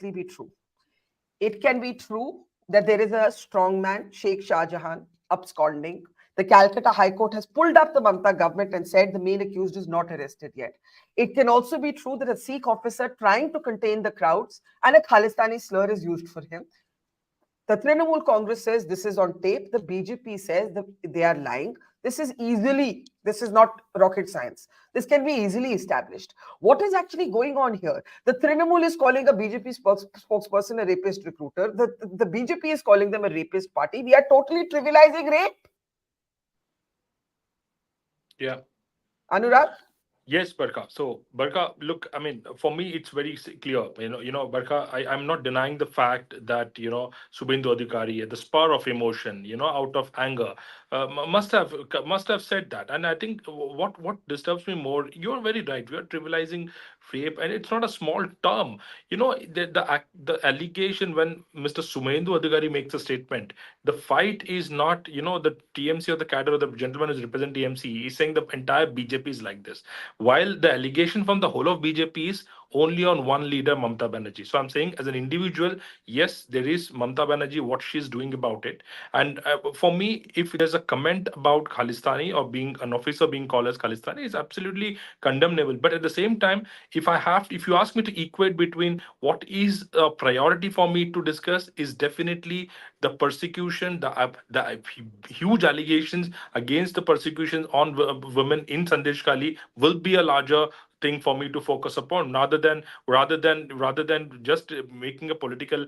be true. It can be true that there is a strong man, Sheikh Shah Jahan, absconding. The Calcutta High Court has pulled up the Mamata government and said the main accused is not arrested yet. It can also be true that a Sikh officer trying to contain the crowds and a Khalistani slur is used for him. The Trinamool Congress says this is on tape. The BJP says that they are lying. This is not rocket science. This can be easily established. What is actually going on here? The Trinamool is calling a BJP spokesperson a rapist recruiter. The BJP is calling them a rapist party. We are totally trivializing rape. Yeah. Anurag? Yes, Barka. So, Barka, look, I mean, for me, it's very clear. Barka, I'm not denying the fact that, Subhendu Adhikari, at the spur of emotion, out of anger, must have said that. And I think what disturbs me more, you're very right. We are trivializing rape, and it's not a small term. The allegation when Mr. Subhendu Adhikari makes a statement, the fight is not, the TMC or the cadre or the gentleman who's representing TMC. He's saying the entire BJP is like this. While the allegation from the whole of BJP is only on one leader, Mamata Banerjee. So I'm saying, as an individual, yes, there is Mamata Banerjee, what she's doing about it. And for me, if there's a comment about Khalistani or being an officer being called as Khalistani, is absolutely condemnable. But at the same time, if you ask me to equate between what is a priority for me to discuss, is definitely the persecution, the huge allegations against the persecution on women in Sandeshkhali will be a larger thing for me to focus upon, rather than just making a political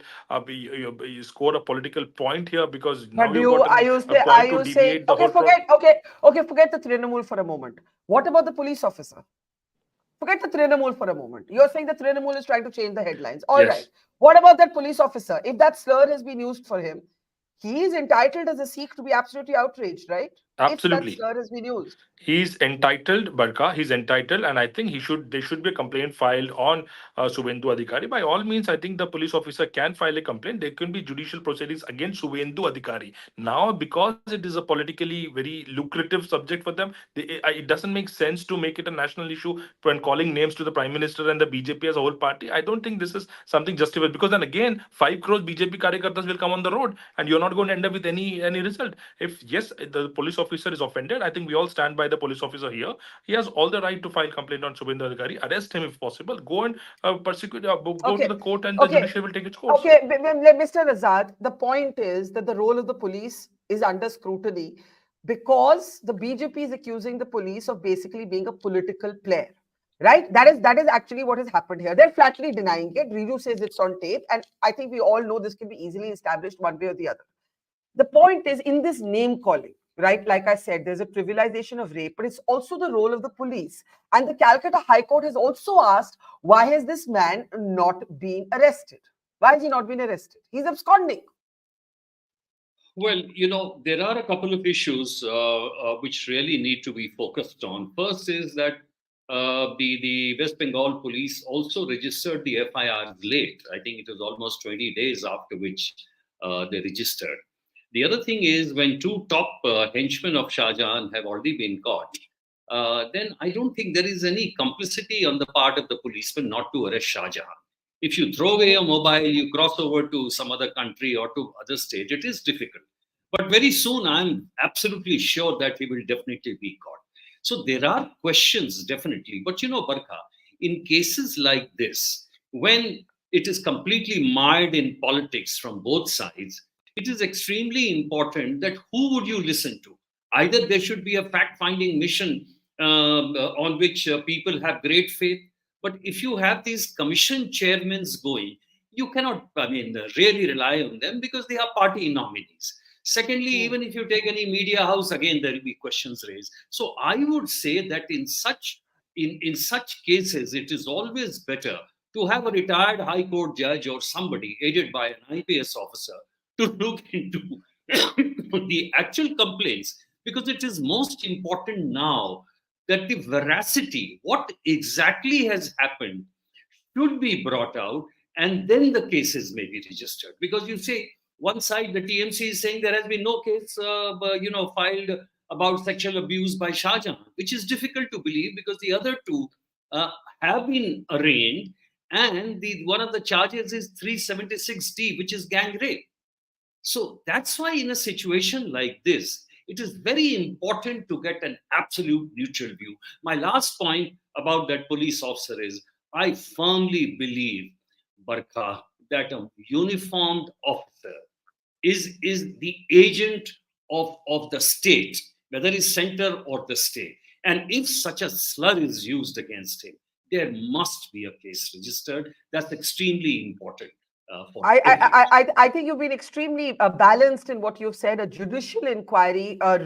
score a political point here, because now But we've got a point to deviate the whole forget the Trinamool for a moment. What about the police officer? Forget the Trinamool for a moment. You're saying the Trinamool is trying to change the headlines. All right. What about that police officer? If that slur has been used for him, he is entitled as a Sikh to be absolutely outraged, right? Absolutely. If that slur has been used. He's entitled, Barka. He's entitled, and I think there should be a complaint filed on Subhendu Adhikari. By all means, I think the police officer can file a complaint. There can be judicial proceedings against Subhendu Adhikari. Now, because it is a politically very lucrative subject for them, it doesn't make sense to make it a national issue when calling names to the Prime Minister and the BJP as a whole party. I don't think this is something justified, because then again, 5 crores BJP karyakartas will come on the road, and you're not going to end up with any result. If yes, the police officer is offended, I think we all stand by the police officer here. He has all the right to file complaint on Subhendu Adhikari, arrest him if possible, go and persecute, go to the court, and the judiciary will take its course. Okay, Mr. Azad, the point is that the role of the police is under scrutiny because the BJP is accusing the police of basically being a political player. Right? That is actually what has happened here. They're flatly denying it. Riju says it's on tape, and I think we all know this can be easily established one way or the other. The point is, in this name calling, right? Like I said, there's a trivialization of rape, but it's also the role of the police. And the Calcutta High Court has also asked, why has this man not been arrested? Why has he not been arrested? He's absconding. Well, there are a couple of issues which really need to be focused on. First is that the West Bengal police also registered the FIRs late. I think it was almost 20 days after which they registered. The other thing is, when two top henchmen of Shah Jahan have already been caught, then I don't think there is any complicity on the part of the policeman not to arrest Shah Jahan. If you throw away a mobile, you cross over to some other country or to other state, it is difficult. But very soon, I'm absolutely sure that he will definitely be caught. So there are questions, definitely. But Barka, in cases like this, when it is completely mired in politics from both sides, it is extremely important that who would you listen to? Either there should be a fact-finding mission on which people have great faith. But if you have these commission chairmen going, you cannot, really rely on them because they are party nominees. Secondly, even if you take any media house, again, there will be questions raised. So I would say that in such cases, it is always better to have a retired high court judge or somebody aided by an IPS officer to look into the actual complaints, because it is most important now that the veracity, what exactly has happened, should be brought out, and then the cases may be registered. Because you say, one side, the TMC is saying there has been no case, filed about sexual abuse by Shah Jahan, which is difficult to believe because the other two have been arraigned and the one of the charges is 376D, which is gang rape. So that's why in a situation like this, it is very important to get an absolute neutral view. My last point about that police officer is, I firmly believe, Barkha, that a uniformed officer is the agent of the state, whether it's center or the state. And if such a slur is used against him, there must be a case registered. That's extremely important for everyone. I think you've been extremely balanced in what you've said. A judicial inquiry, a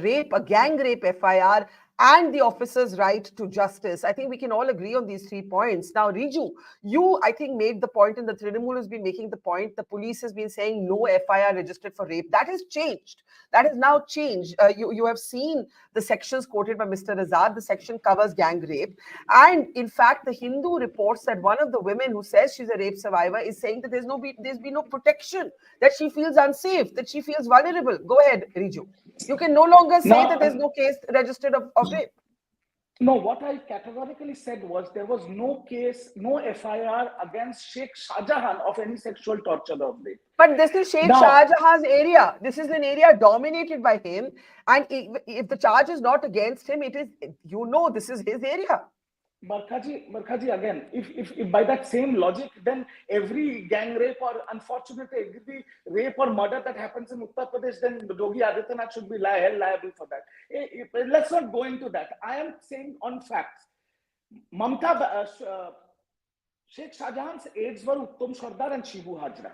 gang rape FIR, and the officer's right to justice. I think we can all agree on these 3 points. Now, Riju, you, I think, made the point, and the Trinamool has been making the point, the police has been saying no FIR registered for rape. That has changed. That has now changed. You have seen the sections quoted by Mr. Azad. The section covers gang rape. And in fact, the Hindu reports that one of the women who says she's a rape survivor is saying that there's been no protection, that she feels unsafe, that she feels vulnerable. Go ahead, Riju. You can no longer say that there's no case registered of rape. No, what I categorically said was there was no case, no FIR against Sheikh Shahjahan of any sexual torture of rape. But this is Sheikh Shah Jahan's area. This is an area dominated by him. And if the charge is not against him, it is, this is his area. Barkhaji, again, if by that same logic, then every gang rape or unfortunately every rape or murder that happens in Uttar Pradesh, then Yogi Adityanath should be held liable for that. Let's not go into that. I am saying on facts. Mamata, Sheikh Shahjahan's aides were Uttam Sardar and Shibu Hajra.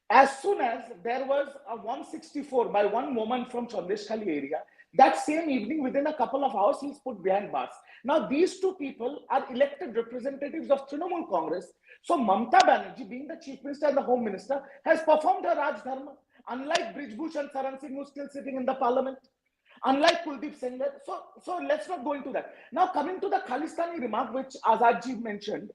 As soon as there was a 164 by one woman from Sandeshkhali area, that same evening, within a couple of hours, he's put behind bars. Now, these two people are elected representatives of Trinamool Congress. So, Mamata Banerjee, being the Chief Minister and the Home Minister, has performed her Raj Dharma. Unlike Brijbhush and Saran Singh, who's still sitting in the parliament. Unlike Kuldeep Sengar. So let's not go into that. Now, coming to the Khalistani remark, which Azadji mentioned,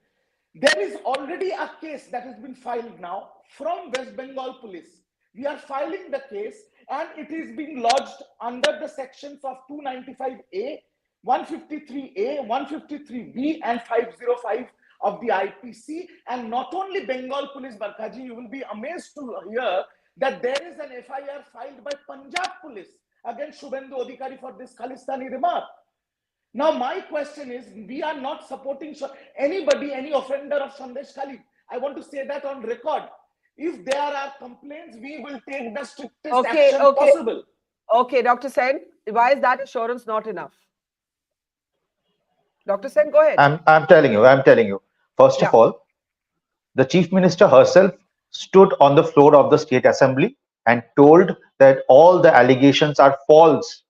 there is already a case that has been filed now from West Bengal police. We are filing the case and it is being lodged under the sections of 295A, 153A, 153B and 505 of the IPC. And not only Bengal police, Barkhaji, you will be amazed to hear that there is an FIR filed by Punjab police against Shubhendu Adhikari for this Khalistani remark. Now, my question is, we are not supporting anybody, any offender of Sandeshkhali. I want to say that on record. If there are complaints, we will take the strictest action possible. Okay, Dr. Sen, why is that assurance not enough? Dr. Sen, go ahead. I'm telling you. First of all, the Chief Minister herself stood on the floor of the State Assembly and told that all the allegations are false.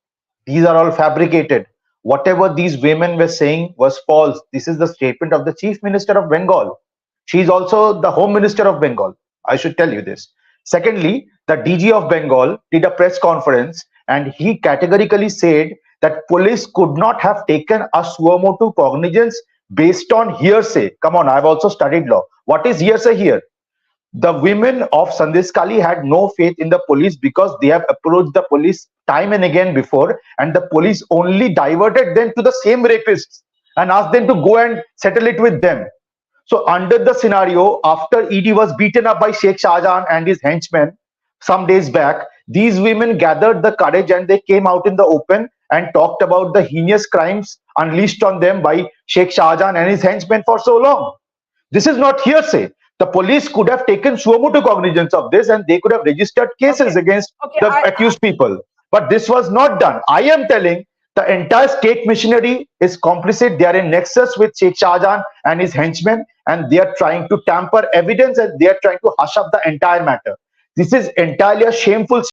These are all fabricated. Whatever these women were saying was false. This is the statement of the Chief Minister of Bengal. She is also the Home Minister of Bengal. I should tell you this. Secondly, the DG of Bengal did a press conference and he categorically said that police could not have taken a suo motu cognizance based on hearsay. Come on, I've also studied law. What is hearsay here? The women of Sandeshkhali had no faith in the police because they have approached the police time and again before, and the police only diverted them to the same rapists and asked them to go and settle it with them. So under the scenario, after ED was beaten up by Sheikh Shahjahan and his henchmen some days back, these women gathered the courage and they came out in the open and talked about the heinous crimes unleashed on them by Sheikh Shahjahan and his henchmen for so long. This is not hearsay. The police could have taken suo motu cognizance of this and they could have registered cases against the accused people. But this was not done. I am telling the entire state machinery is complicit. They are in nexus with Sheikh Shahjahan and his henchmen, and they are trying to tamper evidence and they are trying to hush up the entire matter. This is entirely a shameful